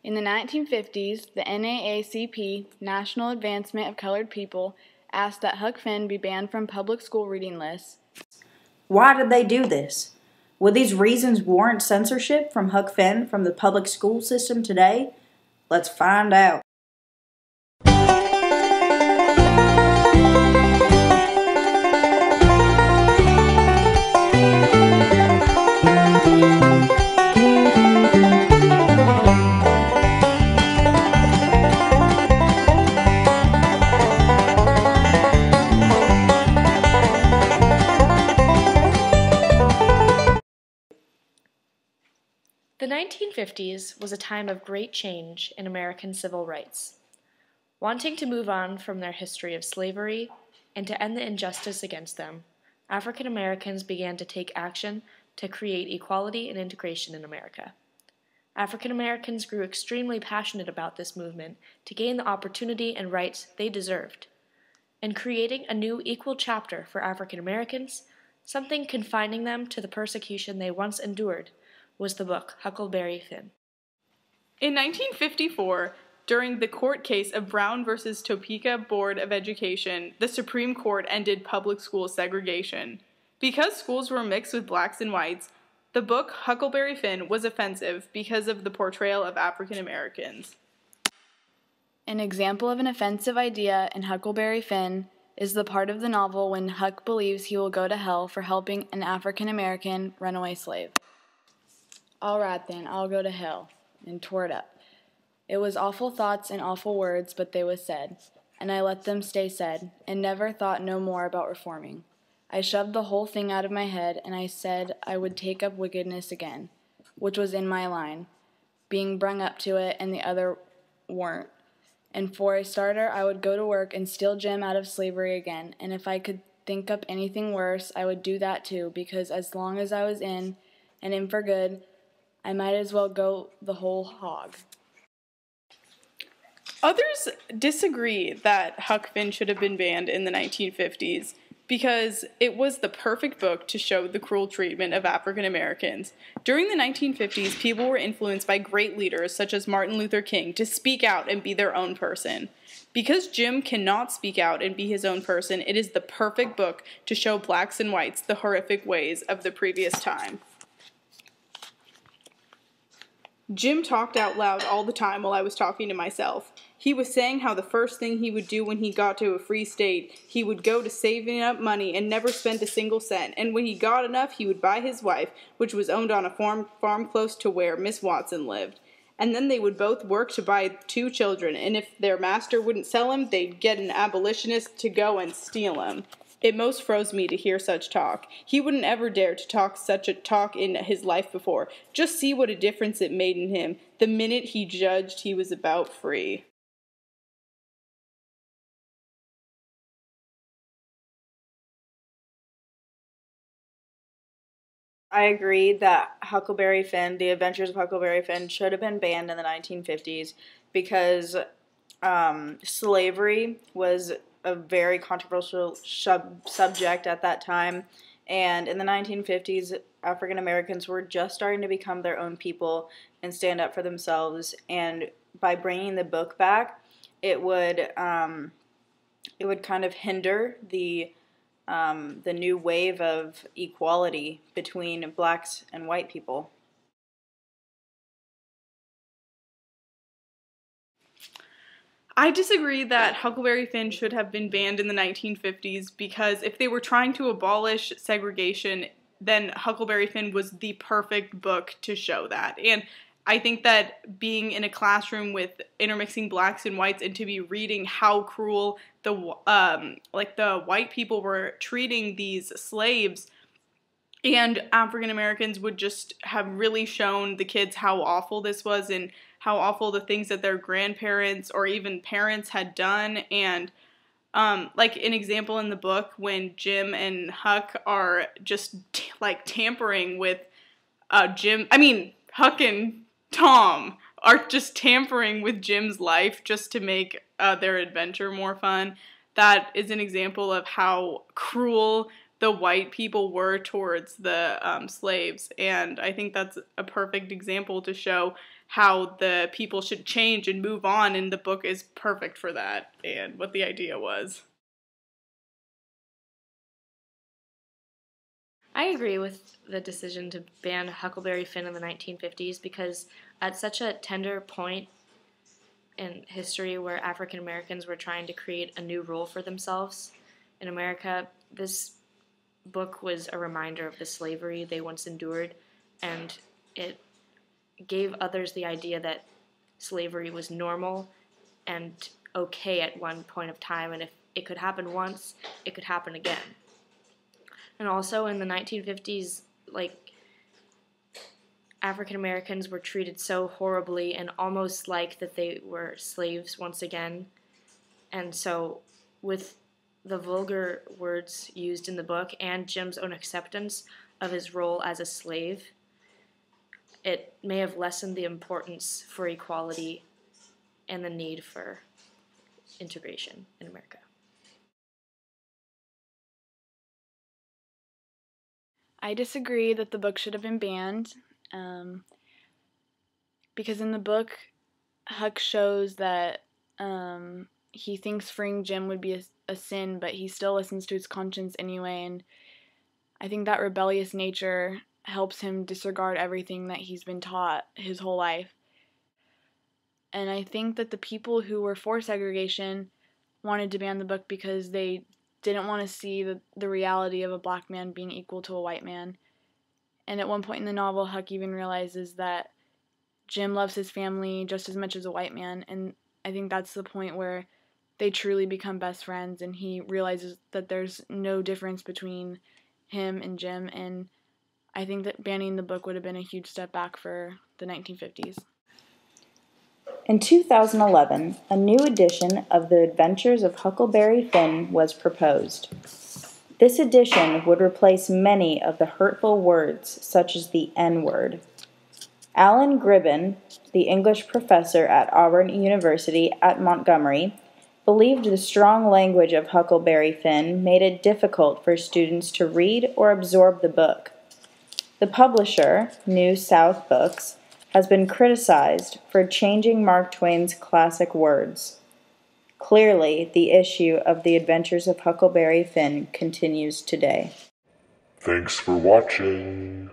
In the 1950s, the NAACP, National Advancement of Colored People, asked that Huck Finn be banned from public school reading lists. Why did they do this? Would these reasons warrant censorship from Huck Finn from the public school system today? Let's find out. The 1950s was a time of great change in American civil rights. Wanting to move on from their history of slavery and to end the injustice against them, African Americans began to take action to create equality and integration in America. African Americans grew extremely passionate about this movement to gain the opportunity and rights they deserved. In creating a new equal chapter for African Americans, something confining them to the persecution they once endured, was the book Huckleberry Finn. In 1954, during the court case of Brown versus Topeka Board of Education, the Supreme Court ended public school segregation. Because schools were mixed with blacks and whites, the book Huckleberry Finn was offensive because of the portrayal of African Americans. An example of an offensive idea in Huckleberry Finn is the part of the novel when Huck believes he will go to hell for helping an African American runaway slave. All right then, I'll go to hell, and tore it up. It was awful thoughts and awful words, but they was said, and I let them stay said, and never thought no more about reforming. I shoved the whole thing out of my head, and I said I would take up wickedness again, which was in my line, being brung up to it, and the other weren't. And for a starter, I would go to work and steal Jim out of slavery again, and if I could think up anything worse, I would do that too, because as long as I was in, and in for good, I might as well go the whole hog. Others disagree that Huck Finn should have been banned in the 1950s because it was the perfect book to show the cruel treatment of African Americans. During the 1950s, people were influenced by great leaders such as Martin Luther King to speak out and be their own person. Because Jim cannot speak out and be his own person, it is the perfect book to show blacks and whites the horrific ways of the previous time. Jim talked out loud all the time while I was talking to myself. He was saying how the first thing he would do when he got to a free state, he would go to saving up money and never spend a single cent, and when he got enough, he would buy his wife, which was owned on a farm close to where Miss Watson lived. And then they would both work to buy 2 children, and if their master wouldn't sell him, they'd get an abolitionist to go and steal him. It most froze me to hear such talk. He wouldn't ever dare to talk such a talk in his life before. Just see what a difference it made in him the minute he judged he was about free. I agree that Huckleberry Finn, The Adventures of Huckleberry Finn, should have been banned in the 1950s because slavery was a very controversial subject at that time, and in the 1950s, African Americans were just starting to become their own people and stand up for themselves, and by bringing the book back, it would kind of hinder the new wave of equality between blacks and white people. I disagree that Huckleberry Finn should have been banned in the 1950s because if they were trying to abolish segregation, then Huckleberry Finn was the perfect book to show that. And I think that being in a classroom with intermixing blacks and whites and to be reading how cruel the white people were treating these slaves, and African Americans would just have really shown the kids how awful this was and how awful the things that their grandparents or even parents had done. And like an example in the book when Jim and Huck are just tampering with Huck and Tom are just tampering with Jim's life just to make their adventure more fun. that is an example of how cruel the white people were towards the slaves. And I think that's a perfect example to show how the people should change and move on, and the book is perfect for that and what the idea was. I agree with the decision to ban Huckleberry Finn in the 1950s because at such a tender point in history where African Americans were trying to create a new role for themselves in America, this book was a reminder of the slavery they once endured, and it gave others the idea that slavery was normal and okay at one point of time, and if it could happen once, it could happen again. And also in the 1950s, like, African Americans were treated so horribly and almost like that they were slaves once again. And so with the vulgar words used in the book and Jim's own acceptance of his role as a slave, it may have lessened the importance for equality and the need for integration in America. I disagree that the book should have been banned, because in the book, Huck shows that he thinks freeing Jim would be a sin, but he still listens to his conscience anyway, and I think that rebellious nature helps him disregard everything that he's been taught his whole life. And I think that the people who were for segregation wanted to ban the book because they didn't want to see the reality of a black man being equal to a white man. And at one point in the novel, Huck even realizes that Jim loves his family just as much as a white man, and I think that's the point where they truly become best friends, and he realizes that there's no difference between him and Jim, and I think that banning the book would have been a huge step back for the 1950s. In 2011, a new edition of The Adventures of Huckleberry Finn was proposed. This edition would replace many of the hurtful words, such as the N-word. Alan Gribben, the English professor at Auburn University at Montgomery, believed the strong language of Huckleberry Finn made it difficult for students to read or absorb the book. The publisher, New South Books, has been criticized for changing Mark Twain's classic words. Clearly, the issue of The Adventures of Huckleberry Finn continues today. Thanks for watching.